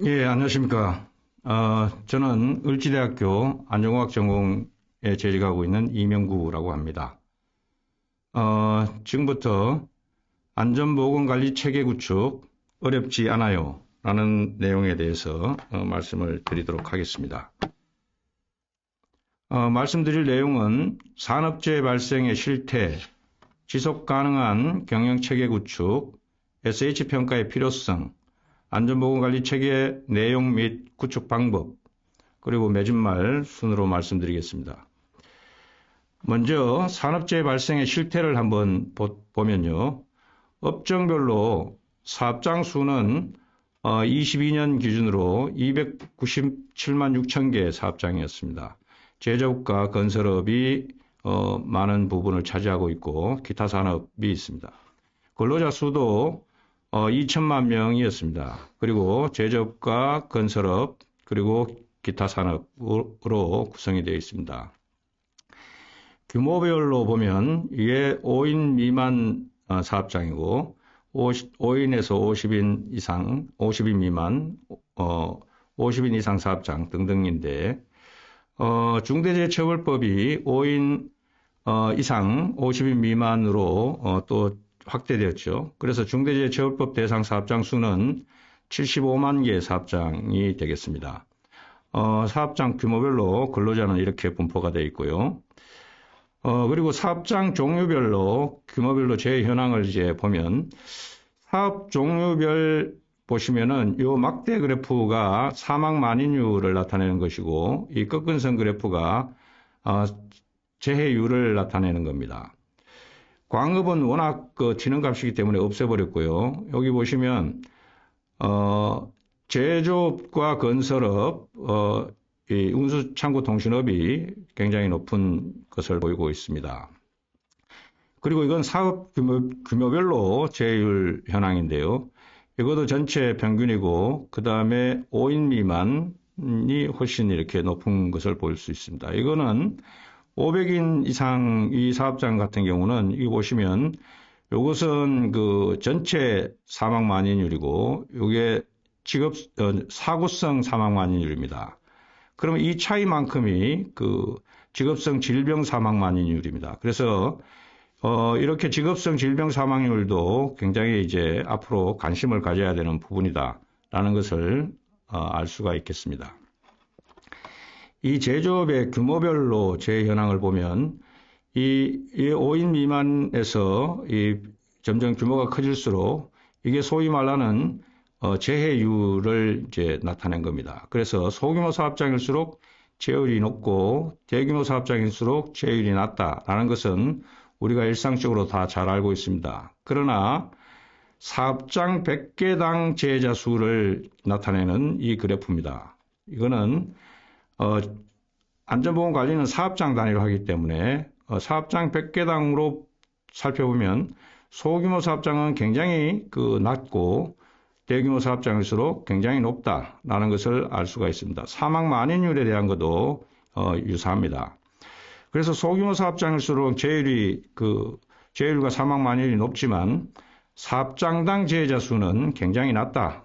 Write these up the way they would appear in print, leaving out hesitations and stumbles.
예, 안녕하십니까. 저는 을지대학교 안전공학 전공에 재직하고 있는 이명구라고 합니다. 지금부터 안전보건관리 체계 구축 어렵지 않아요 라는 내용에 대해서 말씀을 드리도록 하겠습니다. 말씀드릴 내용은 산업재해 발생의 실태, 지속 가능한 경영체계 구축, SH평가의 필요성, 안전보건관리 체계 내용 및 구축 방법, 그리고 맺은 말 순으로 말씀드리겠습니다. 먼저 산업재해 발생의 실태를 한번 보면요. 업종별로 사업장 수는 22년 기준으로 297만 6천 개 사업장이었습니다. 제조업과 건설업이 많은 부분을 차지하고 있고 기타 산업이 있습니다. 근로자 수도 2천만 명이었습니다. 그리고 제조업과 건설업 그리고 기타 산업으로 구성이 되어 있습니다. 규모별로 보면 이게 5인 미만 사업장이고 5인에서 50인 이상, 50인 미만, 50인 이상 사업장 등등인데 중대재해처벌법이 5인 이상 50인 미만으로 또 확대되었죠. 그래서 중대재해처벌법 대상 사업장 수는 75만 개 사업장이 되겠습니다. 사업장 규모별로 근로자는 이렇게 분포가 되어 있고요. 그리고 사업장 종류별로 규모별로 재해 현황을 이제 보면 사업 종류별 보시면은 요 막대 그래프가 사망 만인율을 나타내는 것이고 이 꺾은 선 그래프가 재해율을 나타내는 겁니다. 광업은 워낙 튀는 값이기 때문에 없애버렸고요. 여기 보시면 제조업과 건설업, 이 운수창고통신업이 굉장히 높은 것을 보이고 있습니다. 그리고 이건 사업 규모별로 재해율 현황인데요. 이것도 전체 평균이고 그 다음에 5인 미만이 훨씬 이렇게 높은 것을 볼 수 있습니다. 이거는 500인 이상 이 사업장 같은 경우는 이 보시면 이것은 그 전체 사망 만인율이고 이게 사고성 사망 만인율입니다. 그러면 이 차이만큼이 그 직업성 질병 사망 만인율입니다. 그래서 이렇게 직업성 질병 사망률도 굉장히 이제 앞으로 관심을 가져야 되는 부분이다라는 것을 알 수가 있겠습니다. 이 제조업의 규모별로 재해 현황을 보면 이 5인 미만에서 점점 규모가 커질수록 이게 소위 말하는 재해율을 이제 나타낸 겁니다. 그래서 소규모 사업장일수록 재해율이 높고 대규모 사업장일수록 재해율이 낮다라는 것은 우리가 일상적으로 다 잘 알고 있습니다. 그러나 사업장 100개당 재해자 수를 나타내는 이 그래프입니다. 이거는 안전보건 관리는 사업장 단위로 하기 때문에 사업장 100개당으로 살펴보면 소규모 사업장은 굉장히 낮고 대규모 사업장일수록 굉장히 높다라는 것을 알 수가 있습니다. 사망 만인율에 대한 것도 유사합니다. 그래서 소규모 사업장일수록 재해율과 사망 만인율이 높지만 사업장당 재해자 수는 굉장히 낮다.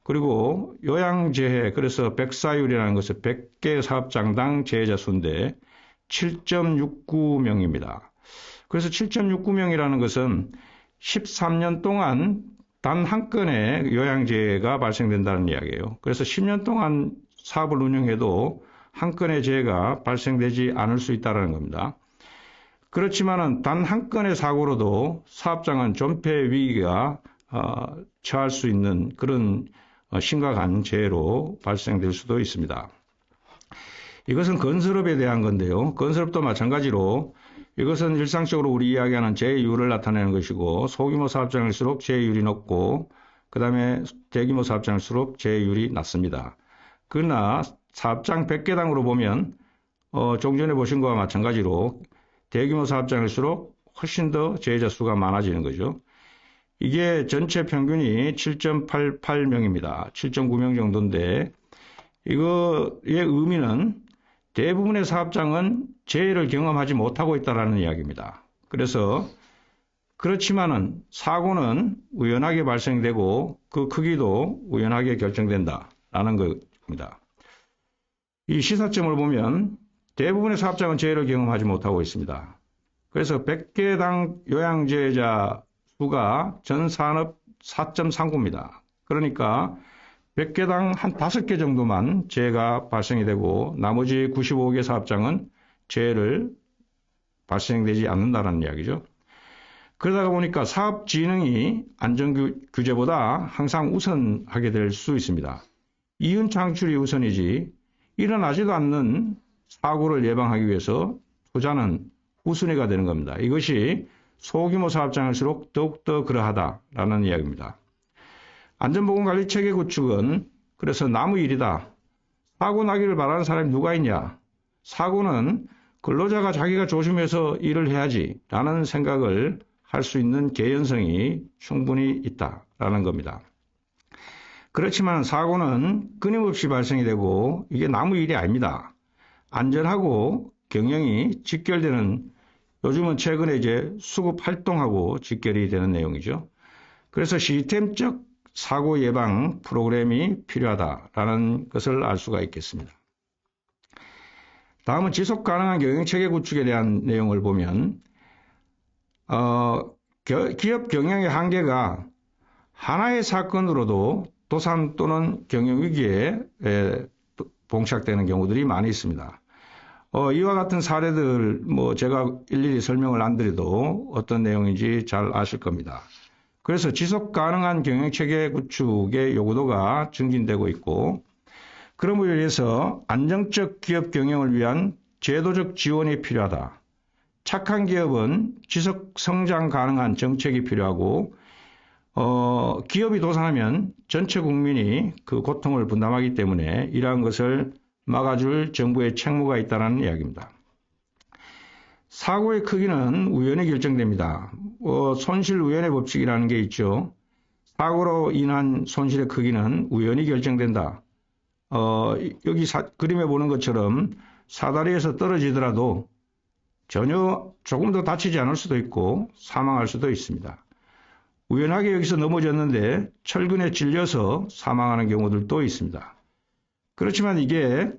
그리고 요양재해, 그래서 백사율이라는 것은 100개 사업장당 재해자 수인데 7.69명입니다. 그래서 7.69명이라는 것은 13년 동안 단 한 건의 요양재해가 발생된다는 이야기예요. 그래서 10년 동안 사업을 운영해도 한 건의 재해가 발생되지 않을 수 있다는 겁니다. 그렇지만은 단 한 건의 사고로도 사업장은 존폐 위기가 처할 수 있는 그런 심각한 재해로 발생될 수도 있습니다. 이것은 건설업에 대한 건데요. 건설업도 마찬가지로 이것은 일상적으로 우리 이야기하는 재해율을 나타내는 것이고 소규모 사업장일수록 재해율이 높고 그 다음에 대규모 사업장일수록 재해율이 낮습니다. 그러나 사업장 100개당으로 보면 좀 전에 보신 것과 마찬가지로 대규모 사업장일수록 훨씬 더 재해자 수가 많아지는 거죠. 이게 전체 평균이 7.88명입니다. 7.9명 정도인데 이거의 의미는 대부분의 사업장은 재해를 경험하지 못하고 있다는 이야기입니다. 그래서 그렇지만은 사고는 우연하게 발생되고 그 크기도 우연하게 결정된다. 라는 겁니다. 이 시사점을 보면 대부분의 사업장은 재해를 경험하지 못하고 있습니다. 그래서 100개당 요양재해자 수가 전 산업 4.39입니다. 그러니까 100개당 한 5개 정도만 재해가 발생이 되고 나머지 95개 사업장은 재해를 발생되지 않는다는 이야기죠. 그러다가 보니까 사업 진흥이 안전규제보다 항상 우선하게 될 수 있습니다. 이윤 창출이 우선이지 일어나지도 않는 사고를 예방하기 위해서 투자는 후순위가 되는 겁니다. 이것이 소규모 사업장일수록 더욱더 그러하다라는 이야기입니다. 안전보건관리 체계 구축은 그래서 남의 일이다. 사고 나기를 바라는 사람이 누가 있냐? 사고는 근로자가 자기가 조심해서 일을 해야지 라는 생각을 할 수 있는 개연성이 충분히 있다라는 겁니다. 그렇지만 사고는 끊임없이 발생이 되고 이게 남의 일이 아닙니다. 안전하고 경영이 직결되는 요즘은 최근에 이제 수급 활동하고 직결이 되는 내용이죠. 그래서 시스템적 사고 예방 프로그램이 필요하다라는 것을 알 수가 있겠습니다. 다음은 지속 가능한 경영 체계 구축에 대한 내용을 보면 기업 경영의 한계가 하나의 사건으로도 도산 또는 경영위기에 봉착되는 경우들이 많이 있습니다. 이와 같은 사례들 제가 일일이 설명을 안 드려도 어떤 내용인지 잘 아실 겁니다. 그래서 지속 가능한 경영체계 구축의 요구도가 증진되고 있고 그럼으로 인해서 안정적 기업 경영을 위한 제도적 지원이 필요하다. 착한 기업은 지속 성장 가능한 정책이 필요하고 기업이 도산하면 전체 국민이 그 고통을 분담하기 때문에 이러한 것을 막아줄 정부의 책무가 있다는 이야기입니다. 사고의 크기는 우연히 결정됩니다. 손실우연의 법칙이라는 게 있죠. 사고로 인한 손실의 크기는 우연히 결정된다. 여기 그림에 보는 것처럼 사다리에서 떨어지더라도 전혀 조금 더 다치지 않을 수도 있고 사망할 수도 있습니다. 우연하게 여기서 넘어졌는데 철근에 찔려서 사망하는 경우들도 있습니다. 그렇지만 이게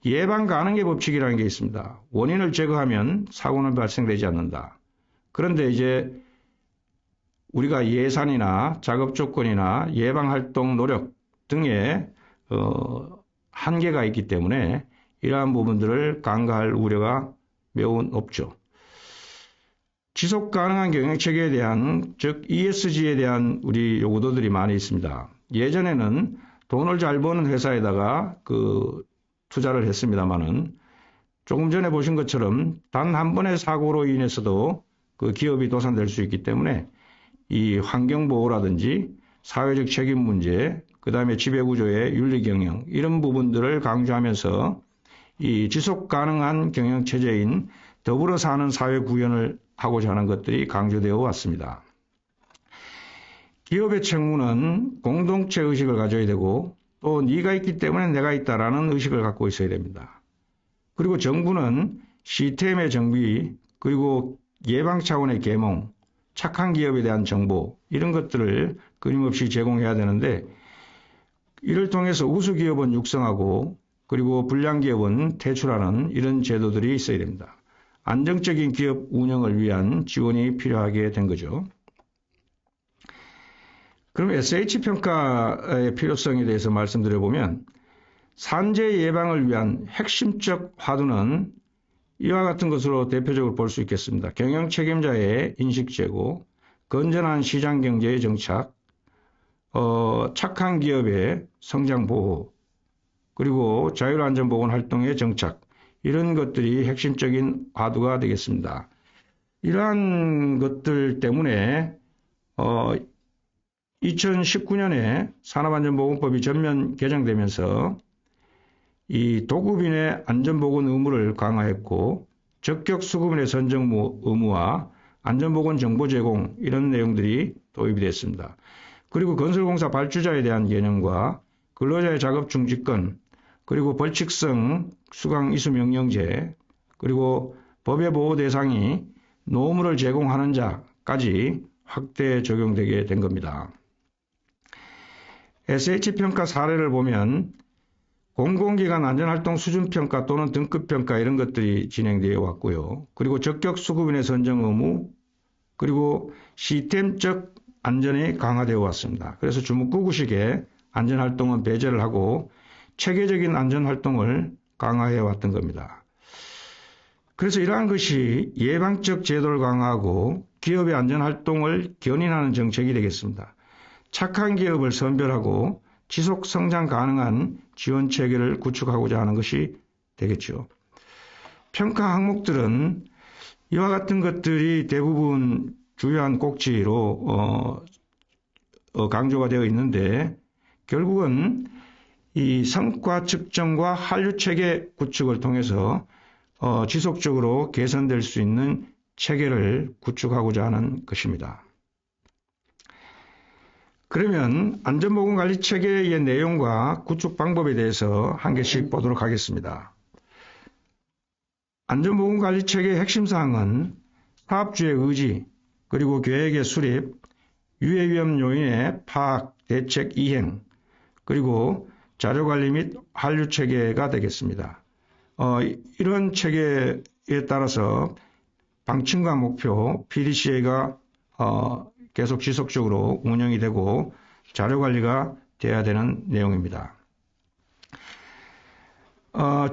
예방 가능의 법칙이라는 게 있습니다. 원인을 제거하면 사고는 발생되지 않는다. 그런데 이제 우리가 예산이나 작업 조건이나 예방 활동 노력 등에 한계가 있기 때문에 이러한 부분들을 간과할 우려가 매우 높죠. 지속 가능한 경영 체계에 대한 즉 ESG에 대한 우리 요구도들이 많이 있습니다. 예전에는 돈을 잘 버는 회사에다가 투자를 했습니다만은 조금 전에 보신 것처럼 단 한 번의 사고로 인해서도 그 기업이 도산될 수 있기 때문에 이 환경보호라든지 사회적 책임 문제, 그 다음에 지배구조의 윤리경영 이런 부분들을 강조하면서 이 지속 가능한 경영체제인 더불어 사는 사회 구현을 하고자 하는 것들이 강조되어 왔습니다. 기업의 책무는 공동체 의식을 가져야 되고 또 네가 있기 때문에 내가 있다라는 의식을 갖고 있어야 됩니다. 그리고 정부는 시스템의 정비 그리고 예방 차원의 계몽, 착한 기업에 대한 정보 이런 것들을 끊임없이 제공해야 되는데 이를 통해서 우수기업은 육성하고 그리고 불량기업은 퇴출하는 이런 제도들이 있어야 됩니다. 안정적인 기업 운영을 위한 지원이 필요하게 된 거죠. 그럼 SH평가의 필요성에 대해서 말씀드려보면 산재 예방을 위한 핵심적 화두는 이와 같은 것으로 대표적으로 볼 수 있겠습니다. 경영 책임자의 인식 제고, 건전한 시장 경제의 정착, 착한 기업의 성장 보호, 그리고 자율안전보건 활동의 정착 이런 것들이 핵심적인 화두가 되겠습니다. 이러한 것들 때문에 2019년에 산업안전보건법이 전면 개정되면서 이 도급인의 안전보건 의무를 강화했고 적격 수급인의 선정 의무와 안전보건 정보 제공 이런 내용들이 도입이 됐습니다. 그리고 건설공사 발주자에 대한 개념과 근로자의 작업 중지권 그리고 벌칙성 수강 이수 명령제 그리고 법의 보호 대상이 노무를 제공하는 자까지 확대 적용되게 된 겁니다. SH평가 사례를 보면 공공기관 안전활동 수준평가 또는 등급평가 이런 것들이 진행되어 왔고요. 그리고 적격 수급인의 선정 의무, 그리고 시스템적 안전이 강화되어 왔습니다. 그래서 주무구구식의 안전활동은 배제를 하고 체계적인 안전활동을 강화해 왔던 겁니다. 그래서 이러한 것이 예방적 제도를 강화하고 기업의 안전활동을 견인하는 정책이 되겠습니다. 착한 기업을 선별하고 지속 성장 가능한 지원 체계를 구축하고자 하는 것이 되겠죠. 평가 항목들은 이와 같은 것들이 대부분 주요한 꼭지로 강조가 되어 있는데 결국은 이 성과 측정과 한류 체계 구축을 통해서 지속적으로 개선될 수 있는 체계를 구축하고자 하는 것입니다. 그러면 안전보건관리체계의 내용과 구축 방법에 대해서 한 개씩 보도록 하겠습니다. 안전보건관리체계의 핵심 사항은 사업주의 의지, 그리고 계획의 수립, 유해위험 요인의 파악, 대책, 이행, 그리고 자료관리 및 한류체계가 되겠습니다. 이런 체계에 따라서 방침과 목표, PDCA가 계속 지속적으로 운영이 되고 자료관리가 돼야 되는 내용입니다.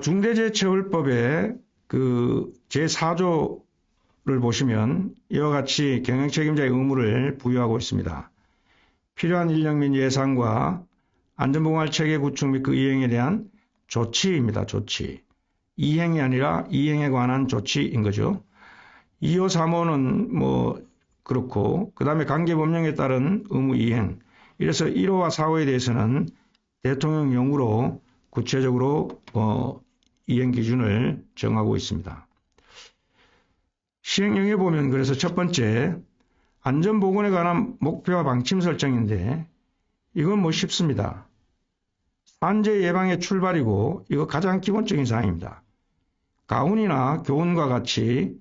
중대재해처벌법의 그 제4조를 보시면 이와 같이 경영책임자의 의무를 부여하고 있습니다. 필요한 인력 및 예산과 안전보건체계 구축 및 그 이행에 대한 조치입니다. 조치. 이행이 아니라 이행에 관한 조치인 거죠. 2호, 3호는 뭐 그렇고 그 다음에 관계법령에 따른 의무 이행. 이래서 1호와 4호에 대해서는 대통령령으로 구체적으로 이행 기준을 정하고 있습니다. 시행령에 보면 그래서 첫 번째 안전보건에 관한 목표와 방침 설정인데 이건 뭐 쉽습니다. 산재 예방의 출발이고 이거 가장 기본적인 사항입니다. 가훈이나 교훈과 같이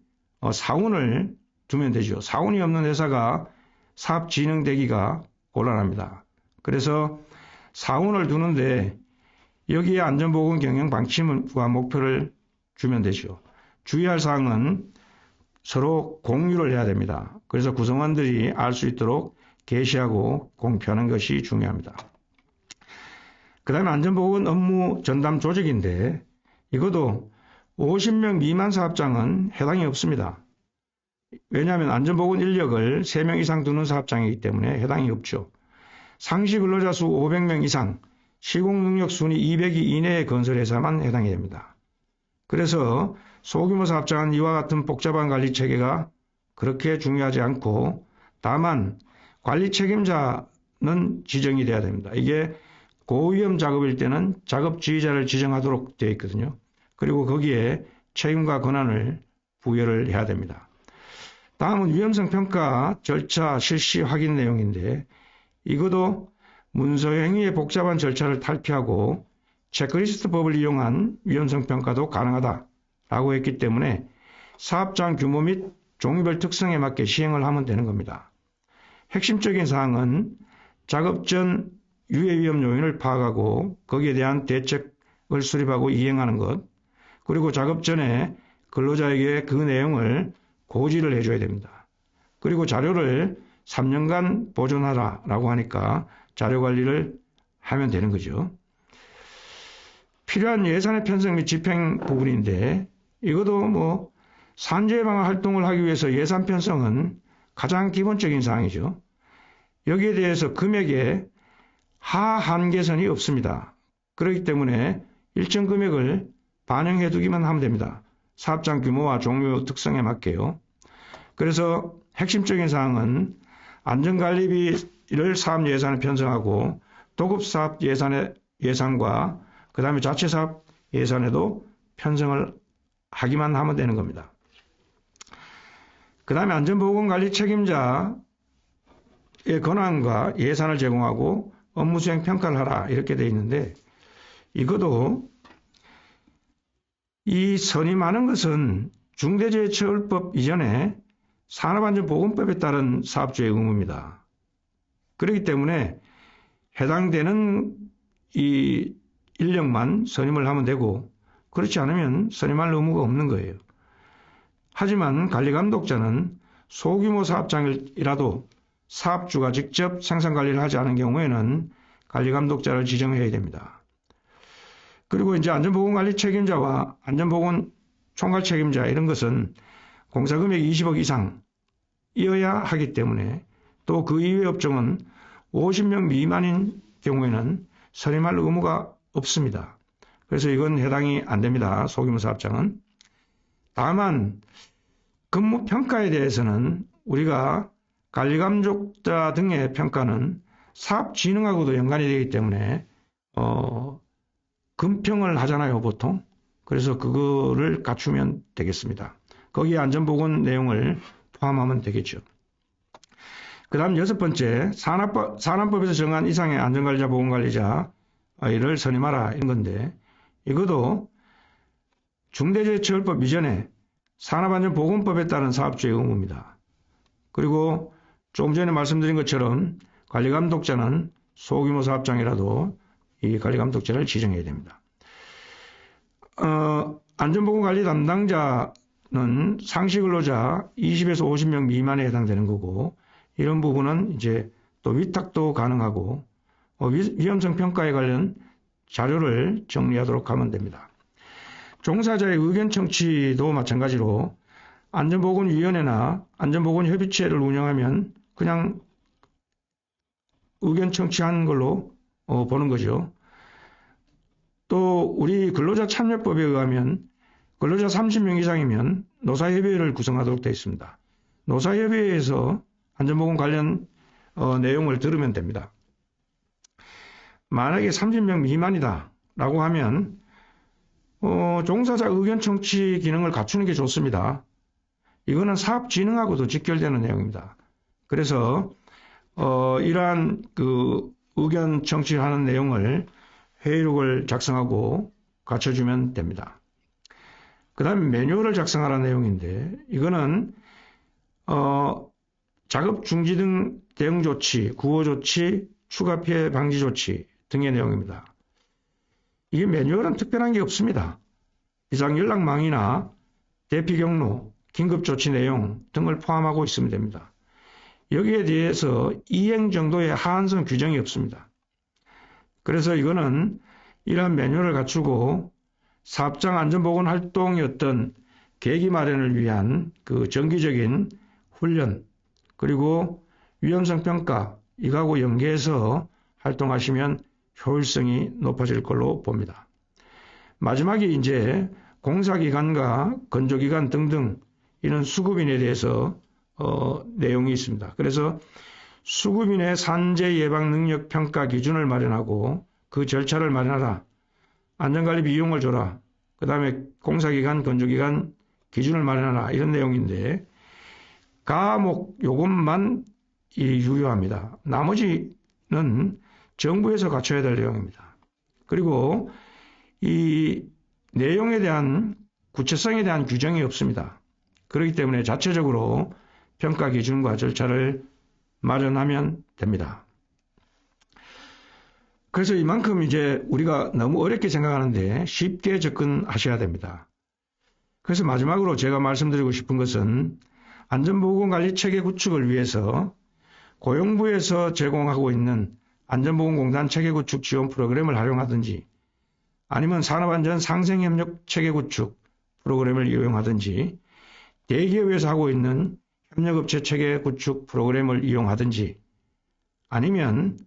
사훈을 두면 되죠. 사훈이 없는 회사가 사업 진행되기가 곤란합니다. 그래서 사훈을 두는데 여기에 안전보건 경영 방침과 목표를 주면 되죠. 주의할 사항은 서로 공유를 해야 됩니다. 그래서 구성원들이 알 수 있도록 게시하고 공표하는 것이 중요합니다. 그 다음에 안전보건 업무 전담 조직인데 이것도 50명 미만 사업장은 해당이 없습니다. 왜냐하면 안전보건 인력을 3명 이상 두는 사업장이기 때문에 해당이 없죠. 상시 근로자 수 500명 이상, 시공 능력 순위 200위 이내의 건설회사만 해당이 됩니다. 그래서 소규모 사업장은 이와 같은 복잡한 관리 체계가 그렇게 중요하지 않고 다만 관리 책임자는 지정이 돼야 됩니다. 이게 고위험 작업일 때는 작업 지휘자를 지정하도록 되어 있거든요. 그리고 거기에 책임과 권한을 부여를 해야 됩니다. 다음은 위험성 평가 절차 실시 확인 내용인데 이것도 문서행위의 복잡한 절차를 탈피하고 체크리스트법을 이용한 위험성 평가도 가능하다라고 했기 때문에 사업장 규모 및 종류별 특성에 맞게 시행을 하면 되는 겁니다. 핵심적인 사항은 작업 전 유해 위험 요인을 파악하고 거기에 대한 대책을 수립하고 이행하는 것, 그리고 작업 전에 근로자에게 그 내용을 고지를 해줘야 됩니다. 그리고 자료를 3년간 보존하라라고 하니까 자료관리를 하면 되는 거죠. 필요한 예산의 편성 및 집행 부분인데 이것도 뭐 산재 예방 활동을 하기 위해서 예산 편성은 가장 기본적인 사항이죠. 여기에 대해서 금액에 하한계선이 없습니다. 그렇기 때문에 일정 금액을 반영해 두기만 하면 됩니다. 사업장 규모와 종류 특성에 맞게요. 그래서 핵심적인 사항은 안전관리비를 사업 예산에 편성하고 도급사업 예산과 그 다음에 자체사업 예산에도 편성을 하기만 하면 되는 겁니다. 그 다음에 안전보건관리 책임자의 권한과 예산을 제공하고 업무 수행 평가를 하라 이렇게 되어 있는데 이것도 이 선임하는 것은 중대재해처벌법 이전에 산업안전보건법에 따른 사업주의 의무입니다. 그렇기 때문에 해당되는 이 인력만 선임을 하면 되고 그렇지 않으면 선임할 의무가 없는 거예요. 하지만 관리감독자는 소규모 사업장이라도 사업주가 직접 생산관리를 하지 않은 경우에는 관리감독자를 지정해야 됩니다. 그리고 이제 안전보건관리 책임자와 안전보건 총괄 책임자 이런 것은 공사금액 20억 이상이어야 하기 때문에 또 그 이외 업종은 50명 미만인 경우에는 선임할 의무가 없습니다. 그래서 이건 해당이 안 됩니다. 소규모 사업장은. 다만 근무 평가에 대해서는 우리가 관리감독자 등의 평가는 사업 진흥하고도 연관이 되기 때문에 금평을 하잖아요, 보통. 그래서 그거를 갖추면 되겠습니다. 거기에 안전보건 내용을 포함하면 되겠죠. 그 다음 6번째, 산안법에서 정한 이상의 안전관리자, 보건관리자를 선임하라 이런 건데 이것도 중대재해처벌법 이전에 산업안전보건법에 따른 사업주의 의무입니다. 그리고 조금 전에 말씀드린 것처럼 관리감독자는 소규모 사업장이라도 이 관리감독자를 지정해야 됩니다. 안전보건관리 담당자는 상시근로자 20에서 50명 미만에 해당되는 거고 이런 부분은 이제 또 위탁도 가능하고 위험성 평가에 관련 자료를 정리하도록 하면 됩니다. 종사자의 의견 청취도 마찬가지로 안전보건위원회나 안전보건협의체를 운영하면 그냥 의견 청취한 걸로 보는 거죠. 또 우리 근로자 참여법에 의하면 근로자 30명 이상이면 노사협의회를 구성하도록 되어 있습니다. 노사협의회에서 안전보건 관련 내용을 들으면 됩니다. 만약에 30명 미만이다 라고 하면 종사자 의견 청취 기능을 갖추는 게 좋습니다. 이거는 사업 진흥하고도 직결되는 내용입니다. 그래서 이러한 그 의견 청취하는 내용을 회의록을 작성하고 갖춰주면 됩니다. 그 다음에 매뉴얼을 작성하라는 내용인데 이거는 작업 중지 등 대응 조치, 구호 조치, 추가 피해 방지 조치 등의 내용입니다. 이 매뉴얼은 특별한 게 없습니다. 비상연락망이나 대피 경로, 긴급조치 내용 등을 포함하고 있으면 됩니다. 여기에 대해서 이행 정도의 하한선 규정이 없습니다. 그래서 이거는 이러한 매뉴얼을 갖추고 사업장 안전보건 활동의 어떤 계기 마련을 위한 그 정기적인 훈련 그리고 위험성 평가 이거하고 연계해서 활동하시면 효율성이 높아질 걸로 봅니다. 마지막에 이제 공사기관과 건조기관 등등 이런 수급인에 대해서 내용이 있습니다. 그래서 수급인의 산재 예방 능력 평가 기준을 마련하고 그 절차를 마련하라. 안전관리 비용을 줘라. 그 다음에 공사기관, 건조기관 기준을 마련하라. 이런 내용인데 과목 요것만 유효합니다. 나머지는 정부에서 갖춰야 될 내용입니다. 그리고 이 내용에 대한 구체성에 대한 규정이 없습니다. 그렇기 때문에 자체적으로 평가 기준과 절차를 마련하면 됩니다. 그래서 이만큼 이제 우리가 너무 어렵게 생각하는데 쉽게 접근하셔야 됩니다. 그래서 마지막으로 제가 말씀드리고 싶은 것은 안전보건관리 체계 구축을 위해서 고용부에서 제공하고 있는 안전보건공단 체계구축 지원 프로그램을 활용하든지 아니면 산업안전 상생협력 체계구축 프로그램을 이용하든지 대기업에서 하고 있는 협력업체 체계구축 프로그램을 이용하든지 아니면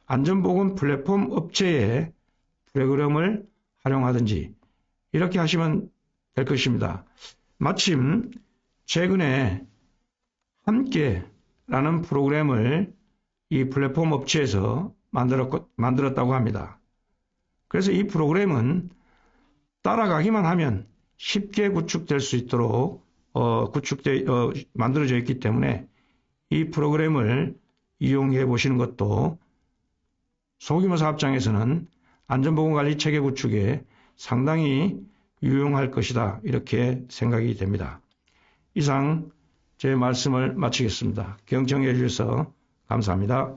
안전보건 플랫폼 업체의 프로그램을 활용하든지 이렇게 하시면 될 것입니다. 마침 최근에 함께라는 프로그램을 이 플랫폼 업체에서 만들었다고 합니다. 그래서 이 프로그램은 따라가기만 하면 쉽게 구축될 수 있도록 만들어져 있기 때문에 이 프로그램을 이용해 보시는 것도 소규모 사업장에서는 안전보건관리 체계 구축에 상당히 유용할 것이다 이렇게 생각이 됩니다. 이상 제 말씀을 마치겠습니다. 경청해 주셔서 감사합니다.